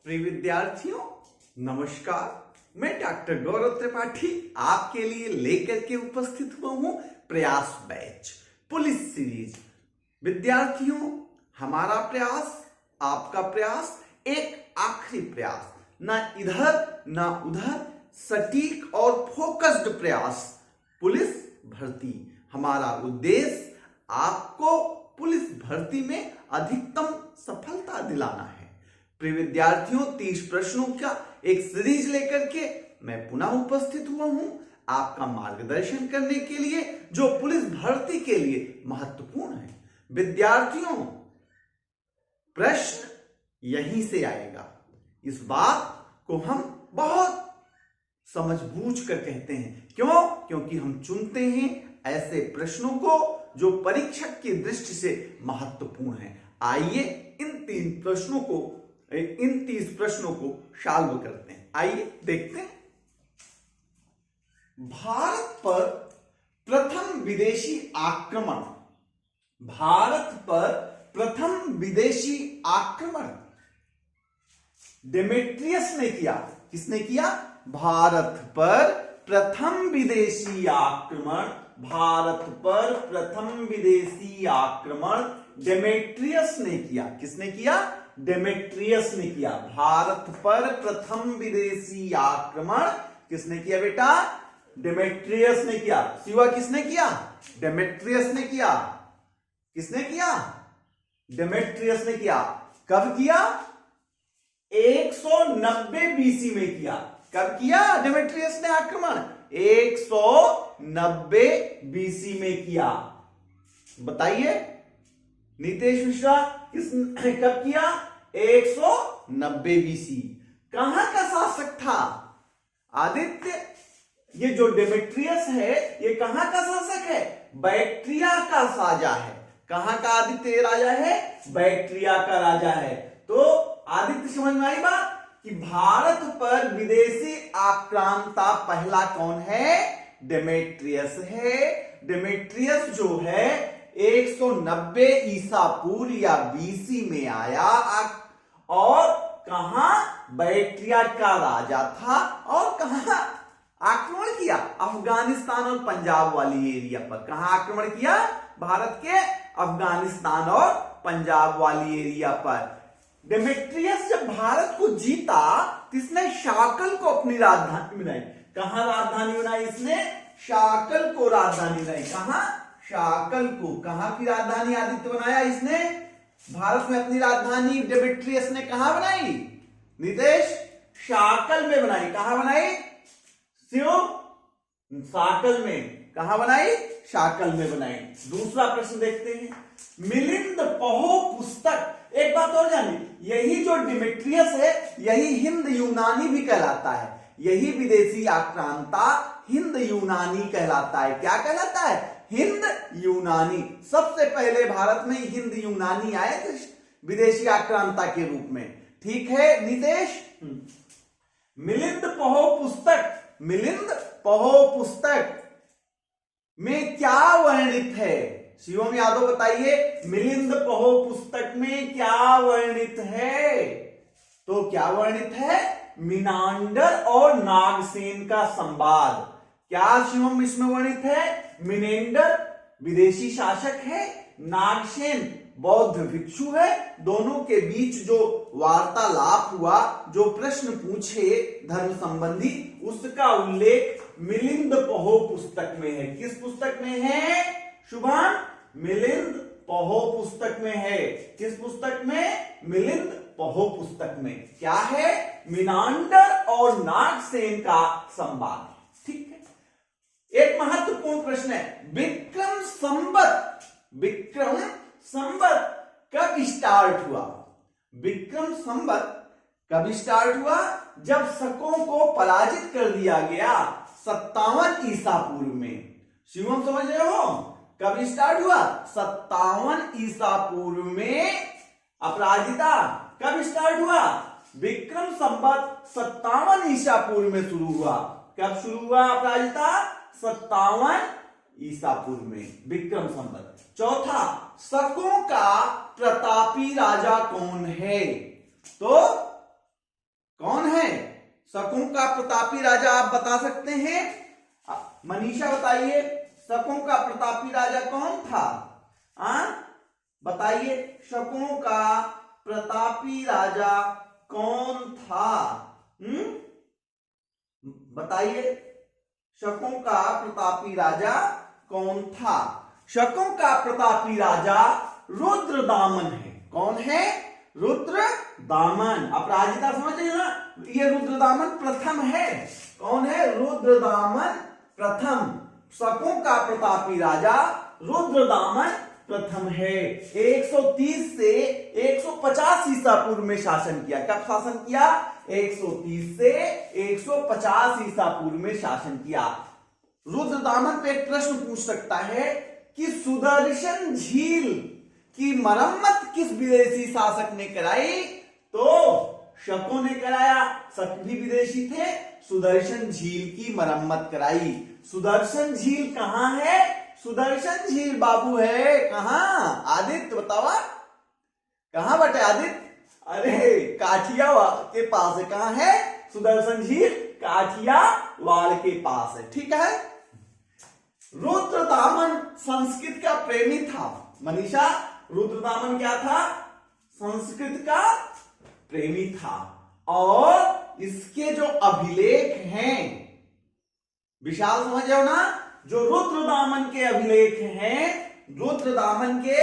प्रिय विद्यार्थियों, नमस्कार। मैं डॉक्टर गौरव त्रिपाठी आपके लिए लेकर के उपस्थित हुआ हूं प्रयास बैच पुलिस सीरीज। विद्यार्थियों, हमारा प्रयास, आपका प्रयास, एक आखिरी प्रयास, ना इधर ना उधर, सटीक और फोकस्ड प्रयास, पुलिस भर्ती। हमारा उद्देश्य आपको पुलिस भर्ती में अधिकतम सफलता दिलाना है। प्रिय विद्यार्थियों, 30 प्रश्नों का एक सीरीज लेकर के मैं पुनः उपस्थित हुआ हूं आपका मार्गदर्शन करने के लिए, जो पुलिस भर्ती के लिए महत्वपूर्ण है। विद्यार्थियों, प्रश्न यहीं से आएगा। इस बात को हम बहुत समझबूझ कर कहते हैं। क्यों? क्योंकि हम चुनते हैं ऐसे प्रश्नों को जो परीक्षक की दृष्टि से महत्वपूर्ण है। आइए इन 30 प्रश्नों को सॉल्व करते हैं। आइए देखते हैं। भारत पर प्रथम विदेशी आक्रमण, भारत पर प्रथम विदेशी आक्रमण डेमेट्रियस ने किया। किसने किया? भारत पर प्रथम विदेशी आक्रमण, भारत पर प्रथम विदेशी आक्रमण डेमेट्रियस ने किया। किसने किया? डेमेट्रियस ने किया। भारत पर प्रथम विदेशी आक्रमण किसने किया बेटा? डेमेट्रियस ने किया। शिवा किसने किया? डेमेट्रियस ने किया। किसने किया? डेमेट्रियस ने किया। कब किया? 190 बीसी में किया। कब किया डेमेट्रियस ने आक्रमण? 190 बीसी में किया। बताइए नीतेश मिश्रा, कब किया? 190 बीसी। कहां का शासक था? आदित्य, ये जो डेमेट्रियस है ये कहां का शासक है? बैक्ट्रिया का साजा है। कहां का आदित्य राजा है? बैक्ट्रिया का राजा है। तो आदित्य, समझ में आई बात कि भारत पर विदेशी आक्रांता पहला कौन है? डेमेट्रियस है। डेमेट्रियस जो है 190 ईसा पूर्व या बीसी में आया और कहां? बैक्ट्रिया का राजा था। और कहां आक्रमण किया? अफगानिस्तान और पंजाब वाली एरिया पर। कहां आक्रमण किया? भारत के अफगानिस्तान और पंजाब वाली एरिया पर। डेमेट्रियस जब भारत को जीता तो इसने शाकल को अपनी राजधानी बनाई। कहां राजधानी बनाई इसने? शाकल को राजधानी बनाई। कहां? शाकल को। कहां की राजधानी आदित्य बनाया इसने? भारत में अपनी राजधानी डेमेट्रियस ने कहां बनाई? नितेश, शाकल में बनाई। कहां बनाई? शिव, शाकल में। कहां बनाई? शाकल में बनाई। दूसरा प्रश्न देखते हैं। मिलिंद पहो पुस्तक, एक बात और जानिए, यही जो डेमेट्रियस है यही हिंद यूनानी भी कहलाता है। यही विदेशी आक्रांता हिंद यूनानी कहलाता है। क्या कहलाता है? हिंद यूनानी। सबसे पहले भारत में हिंद यूनानी आए थे विदेशी आक्रांता के रूप में। ठीक है नीतेश? मिलिंद पहो पुस्तक, मिलिंद पहो पुस्तक में क्या वर्णित है? शिवम यादव बताइए, मिलिंद पहो पुस्तक में क्या वर्णित है? तो क्या वर्णित है? मिनांडर और नागसेन का संवाद। क्या शिवम इसमें वर्णित है? मिनेंडर विदेशी शासक है, नागसेन बौद्ध भिक्षु है। दोनों के बीच जो वार्तालाप हुआ, जो प्रश्न पूछे धर्म संबंधी, उसका उल्लेख मिलिंद पहो पुस्तक में है। किस पुस्तक में है शुभान? मिलिंद पहो पुस्तक में है। किस पुस्तक में? मिलिंद पहो पुस्तक में। क्या है? मिनांडर और नागसेन का संवाद। ठीक है। एक महत्वपूर्ण प्रश्न है, विक्रम संवत, विक्रम संवत कब स्टार्ट हुआ? विक्रम संवत कब स्टार्ट हुआ? जब शकों को पराजित कर दिया गया 57 ईसा पूर्व में। शिवम समझ रहे हो? कब स्टार्ट हुआ? 57 ईसा पूर्व में अपराजिता। कब स्टार्ट हुआ? विक्रम संवत 57 ईसा पूर्व में शुरू हुआ। कब शुरू हुआ अपराजिता? 57 ईसा पूर्व में विक्रम संवत। चौथा, शकों का प्रतापी राजा कौन है? तो शकों का प्रतापी राजा आप बता सकते हैं? मनीषा बताइए, शकों का प्रतापी राजा कौन था? बताइए, शकों का प्रतापी राजा कौन था? बताइए, शकों का प्रतापी राजा कौन था? शकों का प्रतापी राजा रुद्रदामन है। कौन है? रुद्रदामन। अपराजिता समझ रहे हो ना? ये रुद्रदामन प्रथम है। कौन है? रुद्रदामन प्रथम। शकों का प्रतापी राजा रुद्रदामन प्रथम है। 130 से 150 ईसा पूर्व में शासन किया। कब शासन किया? 130 से 150 ईसा पूर्व में शासन किया। रुद्रदामन पे एक प्रश्न पूछ सकता है कि सुदर्शन झील की मरम्मत किस विदेशी शासक ने कराई? तो शकों ने कराया। शक भी विदेशी थे। सुदर्शन झील की मरम्मत कराई। सुदर्शन झील कहां है? सुदर्शन झील बाबू है कहां? आदित्य बताओ, कहां बटे आदित्य? अरे काठियावाड़ के पास है। कहां है सुदर्शन झील? काठियावाड़ के पास है। ठीक है। रुद्रदामन संस्कृत का प्रेमी था। मनीषा, रुद्रदामन क्या था? संस्कृत का प्रेमी था। और इसके जो अभिलेख हैं, विशाल समझ जाओ ना, जो रुद्रदामन के अभिलेख हैं, रुद्रदामन के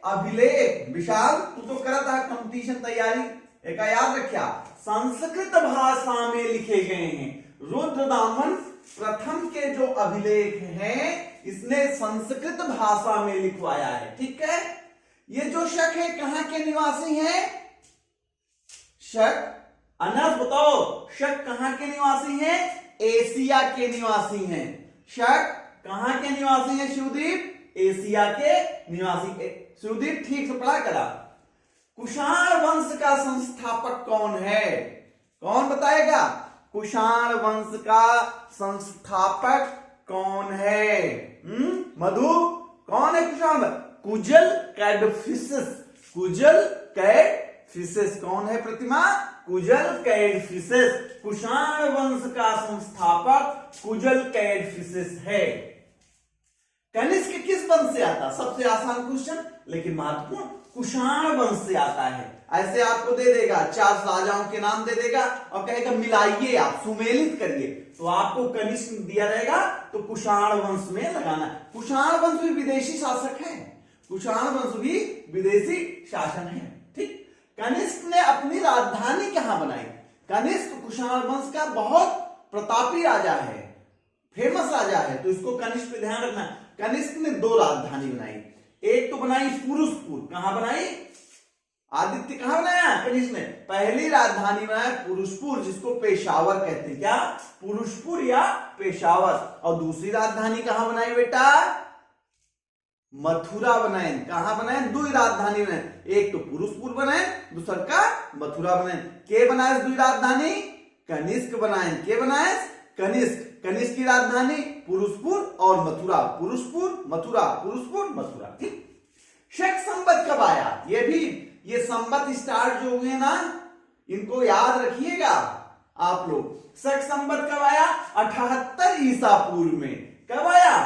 अभिलेख, विशाल तू तो करा था कंपटीशन तैयारी, एक याद रखिया, संस्कृत भाषा में लिखे गए हैं। रुद्रदामन प्रथम के जो अभिलेख हैं, इसने संस्कृत भाषा में लिखवाया है। ठीक है। ये जो शक है कहां के निवासी हैं? शक, अनस बताओ, शक कहां के निवासी हैं? एशिया के निवासी हैं। शक कहां के निवासी हैं शिवदीप? एशिया के निवासी। शिवदीप ठीक से पढ़ा करा। कुषाण वंश का संस्थापक कौन है? कौन बताएगा? कुषाण वंश का संस्थापक कौन है? मधु, कौन है कुषाण? कुजल कैडफिसेस। कुजल कैडफिसेस कौन है प्रतिमा? कुजल कैडफिसेस। कुषाण वंश का संस्थापक कुजल कैडफिसेस है। कनिष्क किस वंश से आता? सबसे आसान क्वेश्चन लेकिन महत्वपूर्ण। कुषाण वंश से आता है। ऐसे आपको दे देगा, 4 राजाओं के नाम दे देगा और कहेगा मिलाइए, आप सुमेलित करिए, तो आपको कनिष्क दिया रहेगा तो कुषाण वंश में लगाना। कुषाण वंश भी विदेशी शासक है। कुषाण वंश भी विदेशी शासन है। ठीक। कनिष्क ने अपनी राजधानी कहां बनाई? कनिष्क कुषाण वंश का बहुत प्रतापी राजा है, फेमस राजा है, तो इसको कनिष्क पे ध्यान रखना। कनिष्क ने 2 राजधानी बनाई। एक तो बनाई पुरुषपुर। कहां बनाई? आदित्य कहां बनाया? कनिष्क ने पहली राजधानी बनाया पुरुषपुर, जिसको पेशावर कहते हैं। क्या? पुरुषपुर या पेशावर। और दूसरी राजधानी कहां बनाई बेटा? मथुरा बनाए। कहां बनाए? 2 राजधानी बनाए, एक तो पुरुषपुर बनाए, दूसरा का मथुरा बनाए। के बनाए 2 राजधानी? कनिष्क बनाए। के बनाए? कनिष्क। कनिष्क की राजधानी पुरुषपुर और मथुरा। पुरुषपुर मथुरा, पुरुषपुर मथुरा। ठीक। शक संवत कब आया? ये संवत स्टार्ट जो हुए ना, इनको याद रखिएगा आप लोग। शक संवत कब आया? 78 ईसा पूर्व में। कब आया?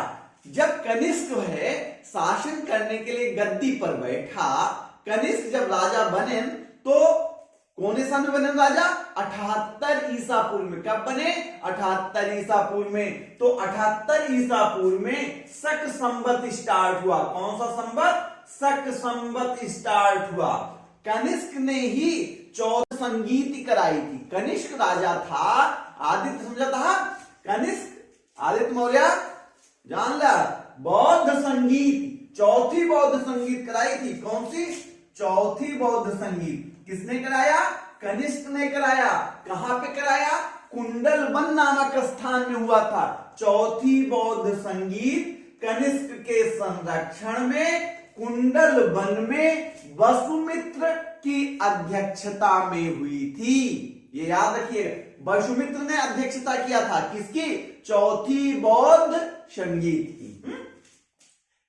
जब कनिष्क है शासन करने के लिए गद्दी पर बैठा। कनिष्क जब राजा बने तो कौन सा में बने राजा? 78 ईसा पूर्व में। कब बने? 78 ईसा पूर्व में। तो 78 ईसा पूर्व में शक संवत स्टार्ट हुआ। कौन सा संवत? शक संवत स्टार्ट हुआ। कनिष्क ने ही 14 संगीति कराई थी। कनिष्क राजा था, आदित्य समझा था। कनिष्क आदित्य मौर्य जान ला, बौद्ध संगीत, चौथी बौद्ध संगीत कराई थी। कौन सी? चौथी बौद्ध संगीत। किसने कराया? कनिष्क ने कराया। कहां पे कराया? कुंडल वन नामक स्थान में हुआ था। चौथी बौद्ध संगीत कनिष्क के संरक्षण में कुंडल वन में वसुमित्र की अध्यक्षता में हुई थी। ये याद रखिए, वसुमित्र ने अध्यक्षता किया था। किसकी? चौथी बौद्ध संगीत की।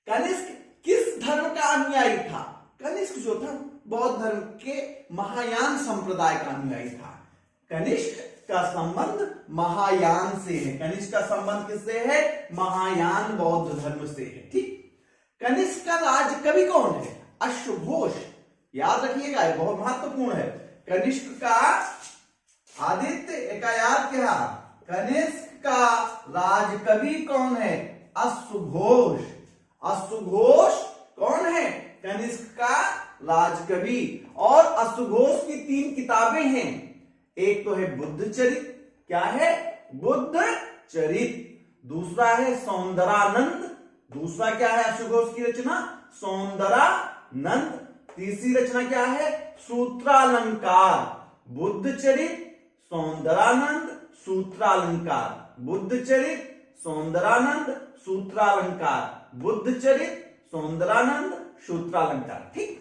कनिष्क किस धर्म का अनुयायी था? कनिष्क जो था बौद्ध धर्म के महायान संप्रदाय का अनुयायी था। कनिष्क का संबंध महायान से है। कनिष्क का संबंध किससे है? महायान बौद्ध धर्म से है। ठीक। कनिष्क का राज कवि कौन है? अश्वघोष। याद रखिएगा, बहुत महत्वपूर्ण है। कनिष्क का आदित्य का याद क्या? कनिष्क का राज कवि कौन है? अश्वघोष। अश्वघोष कौन है? कनिष्क का राजकवि। और अश्वघोष की 3 किताबें हैं। एक तो है बुद्ध चरित। क्या है? बुद्ध चरित। दूसरा है सौंदरानंद। दूसरा क्या है अश्वघोष की रचना? सौंदरानंद। तीसरी रचना क्या है? सूत्रालंकार। बुद्ध चरित, सौंदरानंद, सूत्रालंकार। बुद्ध चरित, सौंदरानंद, सूत्रालंकार। बुद्ध चरित, सौंदरानंद, सूत्रालंकार। ठीक।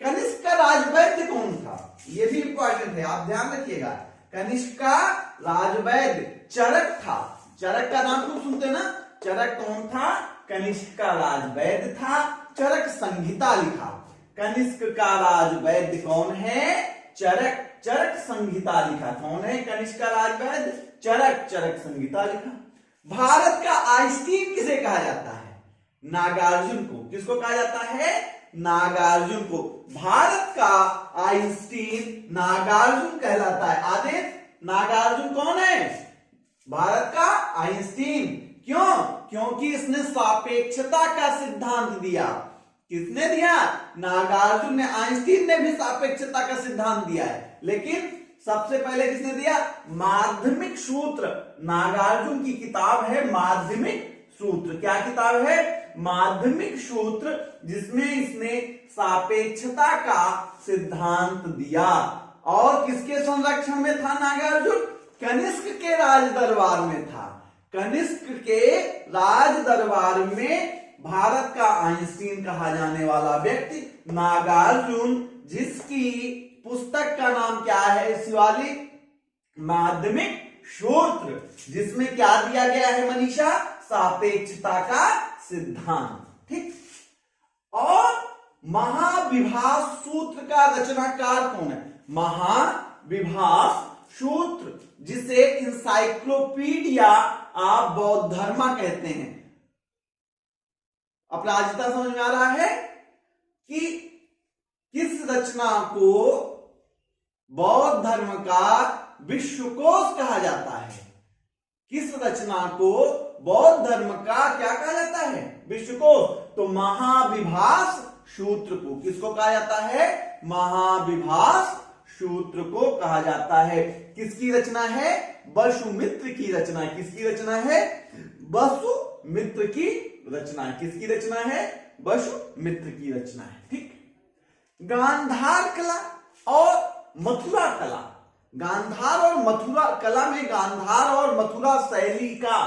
कनिष्क का राजवैद्य कौन था? यह भी इंपॉर्टेंट है, आप ध्यान रखिएगा। कनिष्क का राजवैद्य चरक था। चरक का नाम खूब सुनते ना? चरक कौन था? कनिष्क का राजवैद्य था। चरक संहिता लिखा। कनिष्क का राजवैद्य कौन है? चरक। चरक संहिता लिखा। कौन है कनिष्क का राजवैद्य? चरक। चरक संहिता लिखा। भारत का आइंस्टीन किसे कहा जाता है? नागार्जुन को। किसको कहा जाता है? नागार्जुन को। भारत का आइंस्टीन नागार्जुन कहलाता है। आदित्य, नागार्जुन कौन है? भारत का आइंस्टीन। क्यों? क्योंकि इसने सापेक्षता का सिद्धांत दिया। किसने दिया? नागार्जुन ने। आइंस्टीन ने भी सापेक्षता का सिद्धांत दिया है, लेकिन सबसे पहले किसने दिया? माध्यमिक सूत्र। नागार्जुन की किताब है माध्यमिक सूत्र। क्या किताब है? माध्यमिक सूत्र, जिसमें इसने सापेक्षता का सिद्धांत दिया। और किसके संरक्षण में था नागार्जुन? कनिष्क के राज दरबार में था। कनिष्क के राज दरबार में भारत का आइंस्टीन कहा जाने वाला व्यक्ति नागार्जुन, जिसकी पुस्तक का नाम क्या है? शिवालिक माध्यमिक सूत्र, जिसमें क्या दिया गया है मनीषा? सापेक्षता का सिद्धांत। ठीक। और महाविभास सूत्र का रचनाकार कौन है? महाविभास सूत्र, जिसे इंसाइक्लोपीडिया ऑफ बौद्ध धर्म कहते हैं। अपराजिता समझ में आ रहा है कि किस रचना को बौद्ध धर्म का विश्वकोश कहा जाता है? किस रचना को बौद्ध धर्म का क्या कहा जाता है? विश्वकोश। तो महाविभास सूत्र को किसको कहा जाता है? महाविभास सूत्र को कहा जाता है। किसकी रचना है? वसुमित्र की रचना है। किसकी रचना है? वसुमित्र की रचना है। किसकी रचना है? वसुमित्र की रचना है। ठीक। गांधार कला और मथुरा कला। गांधार और मथुरा कला में गांधार और मथुरा शैली का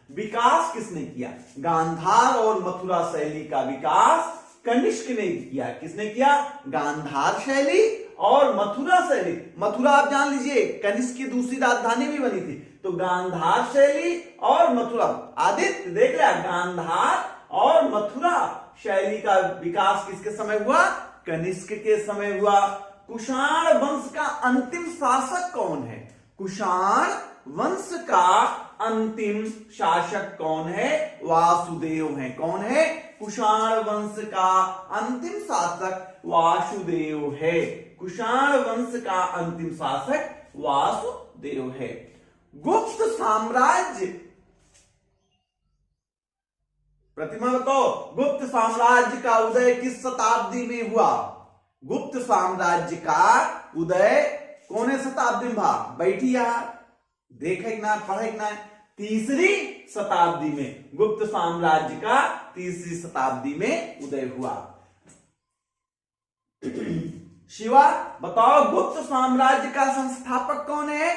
विकास किसने किया? गांधार और मथुरा शैली का विकास कनिष्क ने किया। किसने किया? गांधार शैली और मथुरा शैली। मथुरा आप जान लीजिए कनिष्क की दूसरी राजधानी भी बनी थी। तो गांधार शैली और मथुरा। आदित्य देख लिया, गांधार और मथुरा शैली का विकास किसके समय हुआ? कनिष्क के समय हुआ। कुषाण वंश का अंतिम शासक कौन है? कुषाण वंश का अंतिम शासक कौन है? वासुदेव है। कौन है? कुषाण वंश का अंतिम शासक वासुदेव है। कुषाण वंश का अंतिम शासक वासुदेव है। गुप्त साम्राज्य, प्रतिमा बताओ, गुप्त साम्राज्य का उदय किस शताब्दी में हुआ? गुप्त साम्राज्य का उदय कौन शताब्दी में हुआ? बैठी यार, देखे ना, पढ़े ना। तीसरी शताब्दी में गुप्त साम्राज्य का तीसरी शताब्दी में उदय हुआ। शिवा बताओ, गुप्त साम्राज्य का संस्थापक कौन है?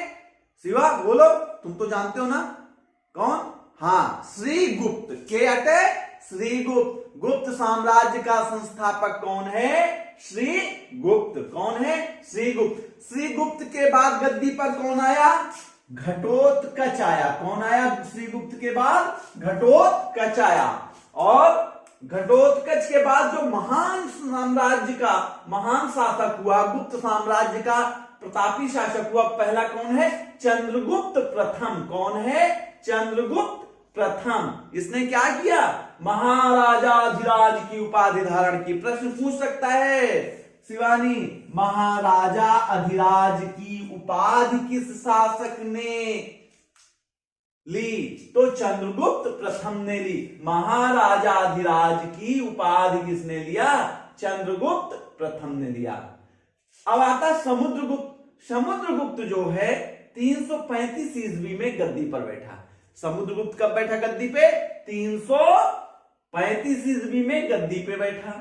शिवा बोलो, तुम तो जानते हो ना कौन? हाँ, श्री गुप्त। के अटे श्री गुप्त। गुप्त साम्राज्य का संस्थापक कौन है? श्री गुप्त। कौन है? श्री गुप्त। श्री गुप्त के बाद गद्दी पर कौन आया? घटोत्कच आया। कौन आया श्री गुप्त के बाद? घटोत्कच आया। और घटोत्कच के बाद जो महान साम्राज्य का महान शासक हुआ गुप्त साम्राज्य का, प्रतापी शासक हुआ पहला कौन है? चंद्रगुप्त प्रथम। कौन है? चंद्रगुप्त प्रथम। इसने क्या किया? महाराजाधिराज की उपाधि धारण की। प्रश्न पूछ सकता है शिवानी, महाराजा अधिराज की उपाधि किस शासक ने ली? तो चंद्रगुप्त प्रथम ने ली। महाराजाधिराज की उपाधि किसने लिया? चंद्रगुप्त प्रथम ने लिया। अब आता समुद्रगुप्त। समुद्रगुप्त जो है 335 ईस्वी में गद्दी पर बैठा। समुद्रगुप्त कब बैठा गद्दी पे? 335 ईस्वी में गद्दी पे बैठा।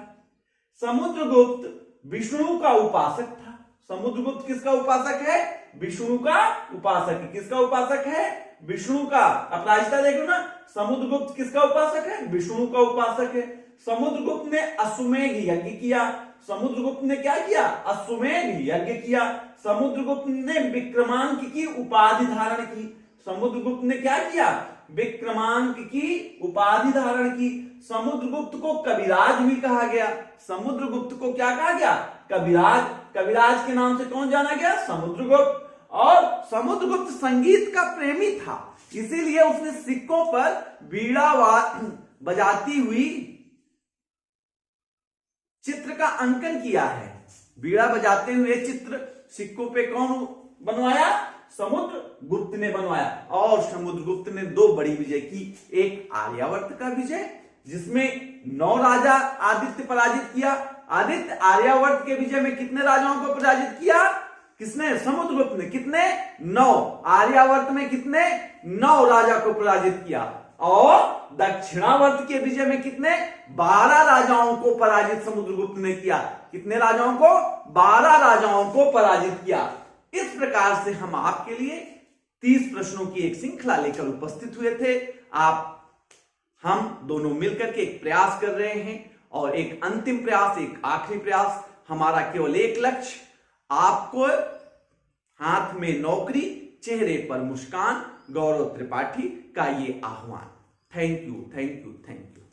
समुद्रगुप्त विष्णु का उपासक था। समुद्रगुप्त किसका उपासक है? विष्णु का उपासक है। किसका उपासक है? विष्णु का। अपराजिता देखो ना, समुद्रगुप्त किसका उपासक है? विष्णु का उपासक है। समुद्रगुप्त ने अश्वमेध यज्ञ किया। समुद्रगुप्त ने क्या किया? अश्वमेध यज्ञ किया। समुद्रगुप्त ने विक्रमांक की उपाधि धारण की। समुद्रगुप्त ने क्या किया? विक्रमांक की उपाधि धारण की। समुद्रगुप्त को कविराज भी कहा गया। समुद्रगुप्त को क्या कहा गया? कविराज। कविराज के नाम से कौन जाना गया? समुद्रगुप्त। और समुद्रगुप्त संगीत का प्रेमी था, इसीलिए उसने सिक्कों पर बीड़ा बजाती हुई चित्र का अंकन किया है। बीड़ा बजाते हुए चित्र सिक्कों पे कौन बनवाया? समुद्रगुप्त ने बनवाया। और समुद्रगुप्त ने 2 बड़ी विजय की। एक आर्यावर्त का विजय, जिसमें 9 राजा आदित्य पराजित किया। आदित्य आर्यावर्त के विजय में कितने राजाओं को पराजित किया? किसने? समुद्रगुप्त ने। कितने? 9। आर्यावर्त में कितने? 9 राजा को पराजित किया। और दक्षिणावर्त के विजय में कितने? 12 राजाओं को पराजित समुद्रगुप्त ने किया। कितने राजाओं को? 12 राजाओं को पराजित किया। इस प्रकार से हम आपके लिए 30 प्रश्नों की एक श्रृंखला लेकर उपस्थित हुए थे। हम दोनों मिलकर के एक प्रयास कर रहे हैं, और एक अंतिम प्रयास, एक आखिरी प्रयास। हमारा केवल एक लक्ष्य, आपको हाथ में नौकरी, चेहरे पर मुस्कान, गौरव त्रिपाठी का ये आह्वान। Thank you, thank you, thank you.